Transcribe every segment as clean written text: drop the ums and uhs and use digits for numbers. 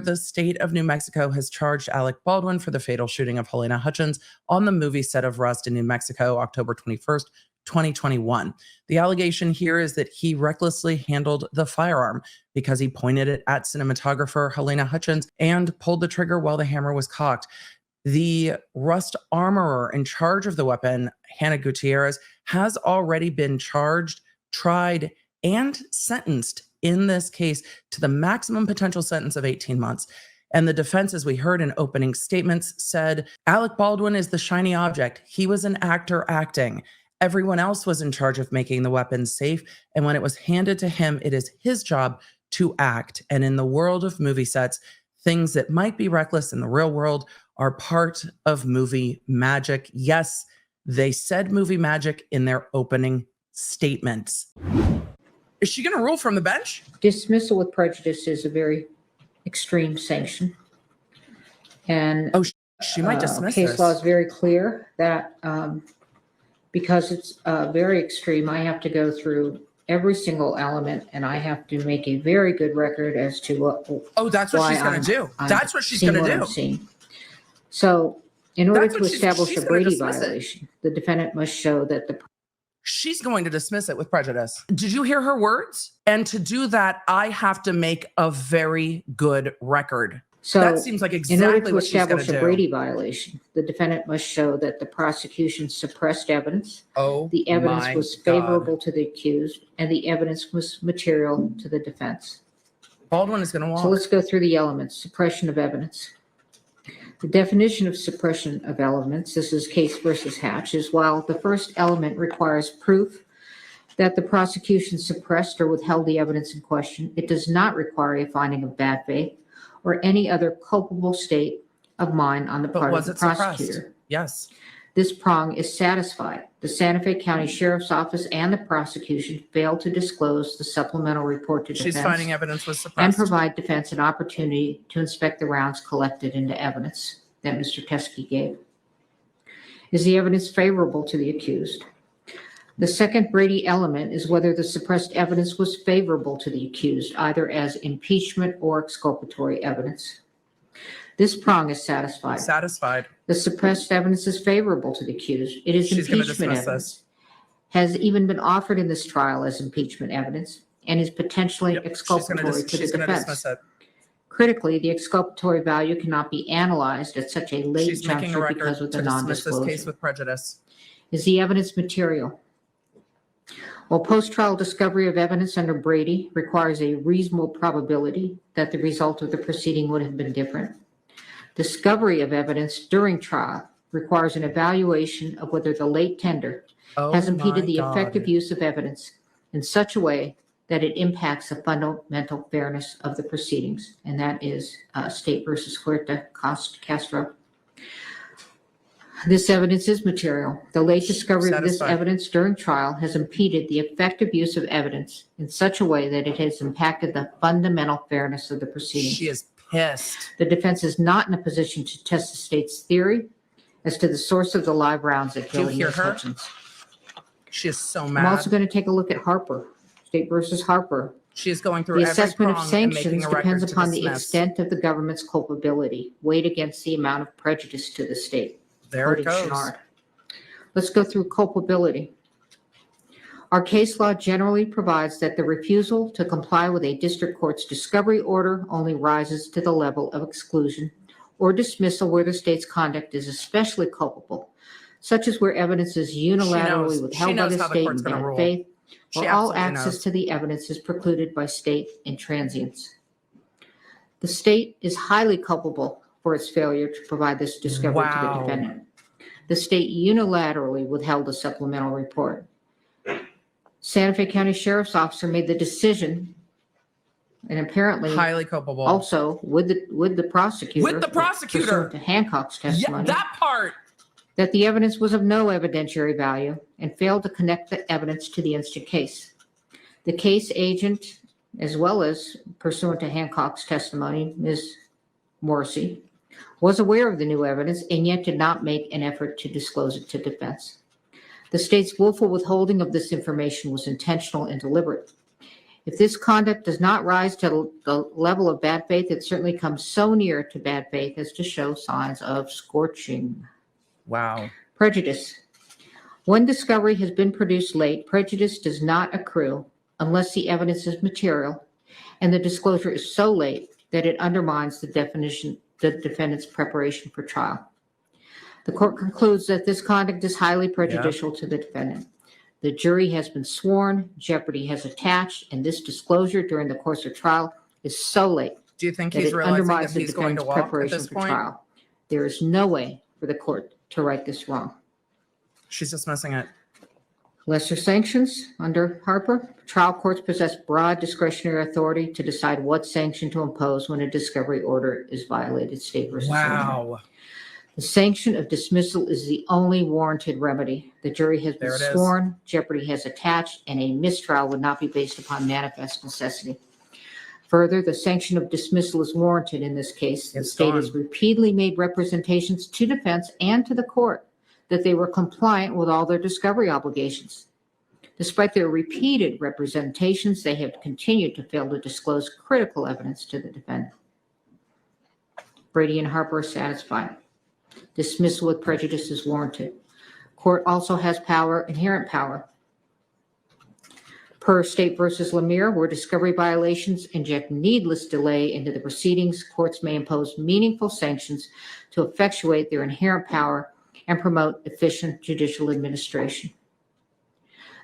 the state of New Mexico has charged Alec Baldwin for the fatal shooting of Helena Hutchins on the movie set of Rust in New Mexico, October 21st, 2021. The allegation here is that he recklessly handled the firearm because he pointed it at cinematographer Helena Hutchins and pulled the trigger while the hammer was cocked. The Rust armorer in charge of the weapon, Hannah Gutierrez, has already been charged, tried, and sentenced in this case to the maximum potential sentence of 18 months. And the defense, as we heard in opening statements, said Alec Baldwin is the shiny object. He was an actor acting. Everyone else was in charge of making the weapons safe. And when it was handed to him, it is his job to act. And in the world of movie sets, things that might be reckless in the real world are part of movie magic. Yes, they said movie magic in their opening statements. Is she going to rule from the bench? Dismissal with prejudice is a very extreme sanction. And she might dismiss case this. law is very clear that because it's very extreme, I have to go through every single element and I have to make a very good record as to what. That's what she's going to do. That's what she's going to do. So in order to establish a Brady violation, the defendant must show that she's going to dismiss it with prejudice. Did you hear her words? And to do that, I have to make a very good record. So that seems like exactly what she's going to do. In order to establish a Brady violation, the defendant must show that the prosecution suppressed evidence, the evidence was favorable to the accused, and the evidence was material to the defense. Baldwin is going to walk. So let's go through the elements. Suppression of evidence. The definition of suppression of elements, this is Case versus Hatch, is while the first element requires proof that the prosecution suppressed or withheld the evidence in question, it does not require a finding of bad faith or any other culpable state of mind on the part of the prosecutor. Suppressed? Yes. This prong is satisfied. The Santa Fe County Sheriff's Office and the prosecution failed to disclose the supplemental report to defense. She's finding evidence was suppressed. And provide defense an opportunity to inspect the rounds collected into evidence that Mr. Teske gave. Is the evidence favorable to the accused? The second Brady element is whether the suppressed evidence was favorable to the accused, either as impeachment or exculpatory evidence. This prong is satisfied. The suppressed evidence is favorable to the accused. It is impeachment evidence. Has even been offered in this trial as impeachment evidence and is potentially exculpatory to the defense. Critically, the exculpatory value cannot be analyzed at such a late juncture because of the non-disclosure. This case with prejudice. Is the evidence material? While post-trial discovery of evidence under Brady requires a reasonable probability that the result of the proceeding would have been different, discovery of evidence during trial requires an evaluation of whether the late tender has impeded the effective use of evidence in such a way that it impacts the fundamental fairness of the proceedings. And that is State versus Huerta Castro. This evidence is material. The late discovery of this evidence during trial has impeded the effective use of evidence in such a way that it has impacted the fundamental fairness of the proceedings. She is pissed. The defense is not in a position to test the state's theory as to the source of the live rounds that killed Ms. Hutchins. She is so mad. I'm also going to take a look at Harper, State versus Harper. She is going through the assessment of sanctions depends upon the extent of the government's culpability, weighed against the amount of prejudice to the state. There it goes. Let's go through culpability. Our case law generally provides that the refusal to comply with a district court's discovery order only rises to the level of exclusion or dismissal where the state's conduct is especially culpable, such as where evidence is unilaterally withheld by the state in bad faith, or all access to the evidence is precluded by state intransience. The state is highly culpable for its failure to provide this discovery to the defendant. The state unilaterally withheld the supplemental report. Santa Fe County Sheriff's Officer made the decision, and apparently highly culpable also with the prosecutor. Pursuant to Hancock's testimony. Yeah, that part. That the evidence was of no evidentiary value and failed to connect the evidence to the instant case. The case agent, as well as pursuant to Hancock's testimony, Ms. Morrissey, was aware of the new evidence and yet did not make an effort to disclose it to defense. The state's willful withholding of this information was intentional and deliberate. If this conduct does not rise to the level of bad faith, it certainly comes so near to bad faith as to show signs of scorching. Wow. Prejudice. When discovery has been produced late, prejudice does not accrue unless the evidence is material and the disclosure is so late that it undermines the defendant's preparation for trial. The court concludes that this conduct is highly prejudicial to the defendant. The jury has been sworn, jeopardy has attached, and this disclosure during the course of trial is so late Do you think that he's it realizing that undermines the he's going to defendant's walk at preparation this for point? trial. There is no way for the court to right this wrong. She's dismissing it. Lesser sanctions under Harper. Trial courts possess broad discretionary authority to decide what sanction to impose when a discovery order is violated. State versus Illinois. Wow. The sanction of dismissal is the only warranted remedy. The jury has been There it is. sworn, jeopardy has attached, and a mistrial would not be based upon manifest necessity. Further, the sanction of dismissal is warranted in this case. The It's state gone. has repeatedly made representations to defense and to the court that they were compliant with all their discovery obligations. Despite their repeated representations, they have continued to fail to disclose critical evidence to the defendant. Brady and Harper are satisfied. Dismissal with prejudice is warranted. Court also has power, inherent power. Per State versus Lemire, where discovery violations inject needless delay into the proceedings, courts may impose meaningful sanctions to effectuate their inherent power and promote efficient judicial administration.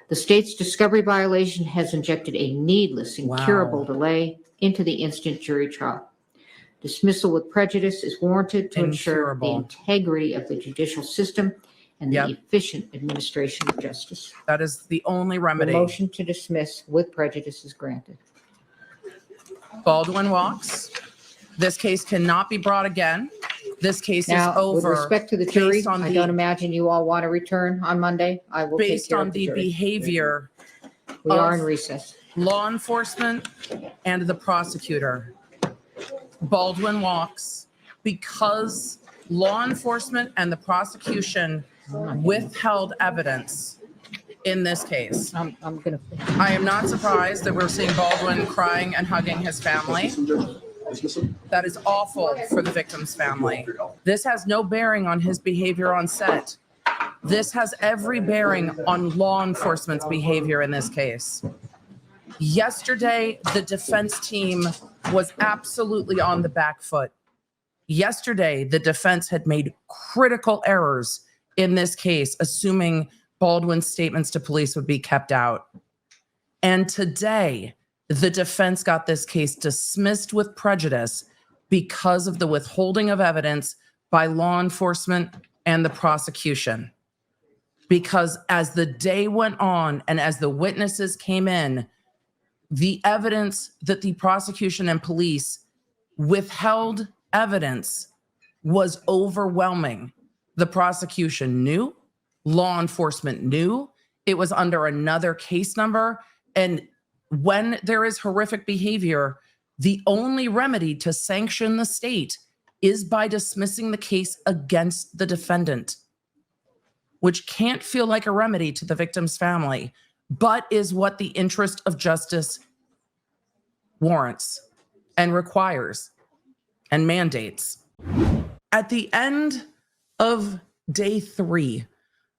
The state's discovery violation has injected a needless, incurable delay into the instant jury trial. Dismissal with prejudice is warranted to ensure the Incurable. integrity of the judicial system and the Yep. efficient administration of justice. That is the only The remedy. motion to dismiss with prejudice is granted. Baldwin walks. This case cannot be brought again. This case is Now, with over. respect to the jury, based on I the- don't imagine you all want to return on Monday. I will take Based care on of the the jury. behavior We are in of- recess. law enforcement and the prosecutor. Baldwin walks because law enforcement and the prosecution withheld evidence in this case. I'm going to. I am not surprised that we're seeing Baldwin crying and hugging his family. That is awful for the victim's family. This has no bearing on his behavior on set. This has every bearing on law enforcement's behavior in this case. Yesterday, the defense team was absolutely on the back foot. Yesterday, the defense had made critical errors in this case, assuming Baldwin's statements to police would be kept out. And today, the defense got this case dismissed with prejudice because of the withholding of evidence by law enforcement and the prosecution. Because as the day went on and as the witnesses came in, the evidence that the prosecution and police withheld evidence was overwhelming. The prosecution knew, law enforcement knew, it was under another case number. And when there is horrific behavior, the only remedy to sanction the state is by dismissing the case against the defendant, which can't feel like a remedy to the victim's family, but is what the interest of justice warrants and requires and mandates. At the end of day 3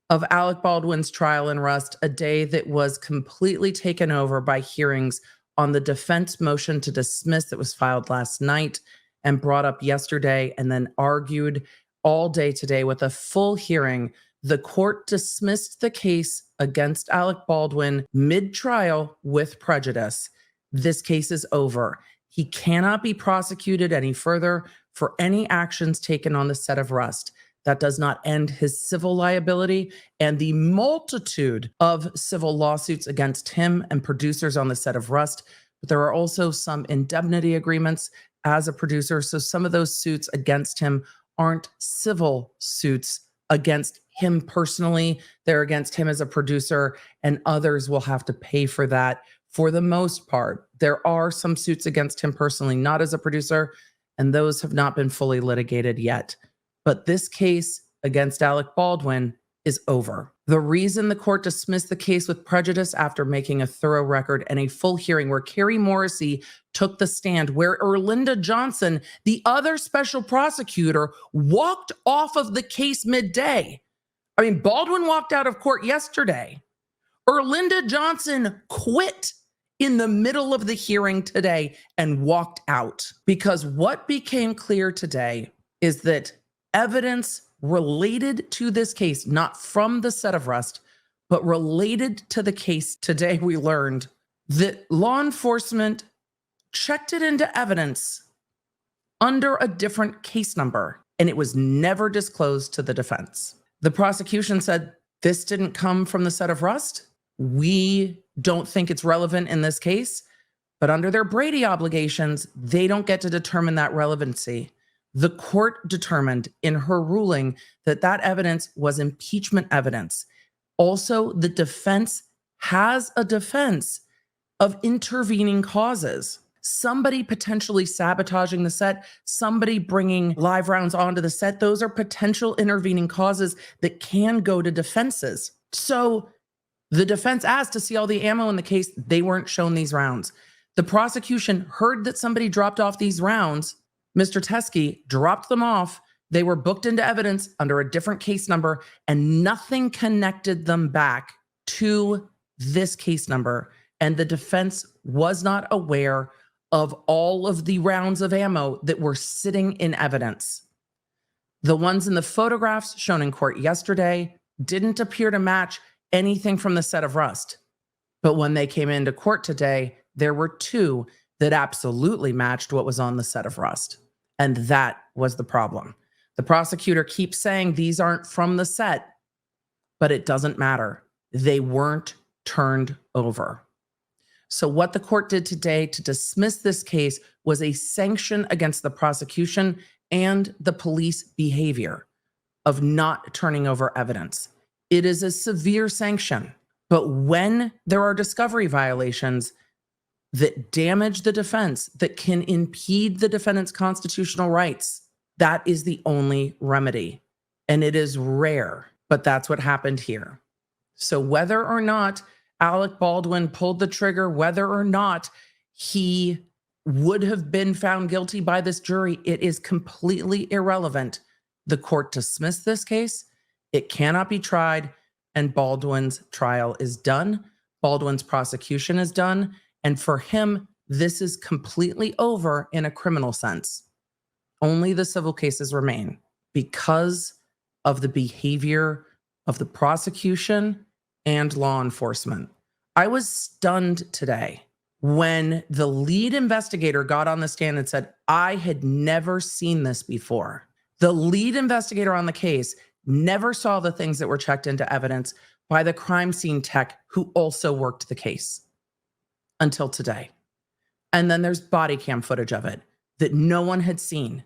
of Alec Baldwin's trial in Rust, a day that was completely taken over by hearings on the defense motion to dismiss that was filed last night and brought up yesterday and then argued all day today with a full hearing, the court dismissed the case against Alec Baldwin mid-trial with prejudice. This case is over. He cannot be prosecuted any further for any actions taken on the set of Rust. That does not end his civil liability and the multitude of civil lawsuits against him and producers on the set of Rust. But there are also some indemnity agreements as a producer. So some of those suits against him aren't civil suits against him personally. They're against him as a producer, and others will have to pay for that for the most part. There are some suits against him personally, not as a producer, and those have not been fully litigated yet. But this case against Alec Baldwin is over. The reason the court dismissed the case with prejudice after making a thorough record and a full hearing where Carrie Morrissey took the stand, where Erlinda Johnson, the other special prosecutor, walked off of the case midday. I mean, Baldwin walked out of court yesterday. Erlinda Johnson quit in the middle of the hearing today and walked out, because what became clear today is that evidence related to this case, not from the set of rust, but related to the case today, we learned that law enforcement checked it into evidence under a different case number, and it was never disclosed to the defense. The prosecution said, this didn't come from the set of rust. We don't think it's relevant in this case, but under their Brady obligations, they don't get to determine that relevancy. The court determined in her ruling that that evidence was impeachment evidence. Also, the defense has a defense of intervening causes. Somebody potentially sabotaging the set, somebody bringing live rounds onto the set. Those are potential intervening causes that can go to defenses. So the defense asked to see all the ammo in the case. They weren't shown these rounds. The prosecution heard that somebody dropped off these rounds. Mr. Teskey dropped them off. They were booked into evidence under a different case number, and nothing connected them back to this case number. And the defense was not aware of all of the rounds of ammo that were sitting in evidence. The ones in the photographs shown in court yesterday didn't appear to match anything from the set of rust. But when they came into court today, there were two that absolutely matched what was on the set of rust. And that was the problem. The prosecutor keeps saying these aren't from the set, but it doesn't matter. They weren't turned over. So what the court did today to dismiss this case was a sanction against the prosecution and the police behavior of not turning over evidence. It is a severe sanction, but when there are discovery violations that damage the defense, that can impede the defendant's constitutional rights, that is the only remedy. And it is rare, but that's what happened here. So whether or not Alec Baldwin pulled the trigger, whether or not he would have been found guilty by this jury, it is completely irrelevant. The court dismissed this case. It cannot be tried, and Baldwin's trial is done. Baldwin's prosecution is done. And for him, this is completely over in a criminal sense. Only the civil cases remain because of the behavior of the prosecution and law enforcement. I was stunned today when the lead investigator got on the stand and said, I had never seen this before. The lead investigator on the case never saw the things that were checked into evidence by the crime scene tech who also worked the case until today. And then there's body cam footage of it that no one had seen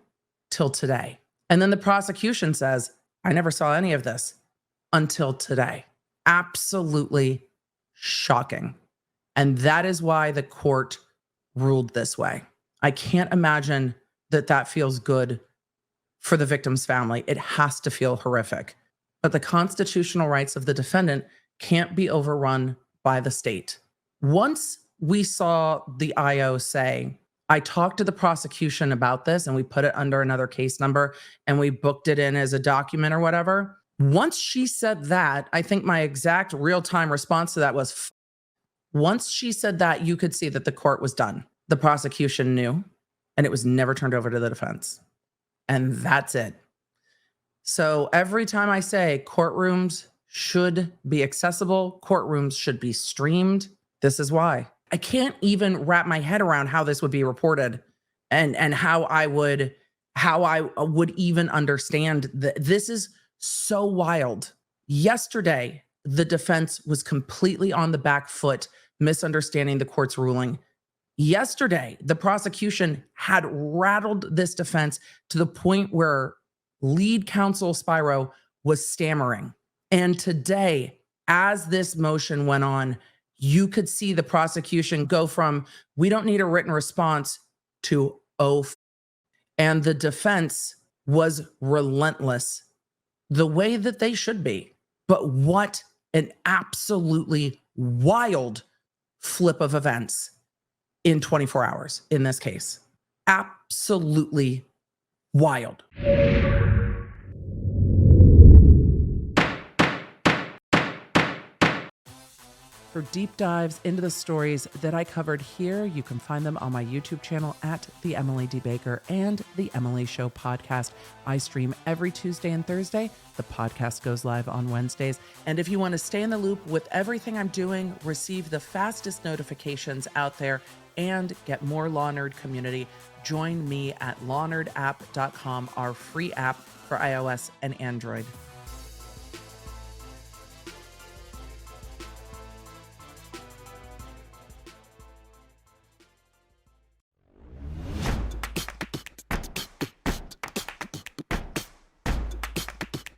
till today. And then the prosecution says, I never saw any of this until today. Absolutely shocking. And that is why the court ruled this way. I can't imagine that that feels good for the victim's family. It has to feel horrific. But the constitutional rights of the defendant can't be overrun by the state. Once we saw the IO say, I talked to the prosecution about this and we put it under another case number and we booked it in as a document or whatever. Once she said that, I think my exact real-time response to that was, once she said that, you could see that the court was done. The prosecution knew, and it was never turned over to the defense. And that's it. So every time I say courtrooms should be accessible, courtrooms should be streamed, this is why. I can't even wrap my head around how this would be reported and how I would even understand that. This is so wild. Yesterday, the defense was completely on the back foot, misunderstanding the court's ruling. Yesterday, the prosecution had rattled this defense to the point where lead counsel Spiro was stammering. And today, as this motion went on, you could see the prosecution go from, we don't need a written response, to, and the defense was relentless, the way that they should be. But what an absolutely wild flip of events in 24 hours in this case. Absolutely wild. For deep dives into the stories that I covered here, you can find them on my YouTube channel at The Emily D. Baker and The Emily Show podcast. I stream every Tuesday and Thursday. The podcast goes live on Wednesdays. And if you want to stay in the loop with everything I'm doing, receive the fastest notifications out there, and get more Law Nerd community, join me at lawnerdapp.com, our free app for iOS and Android.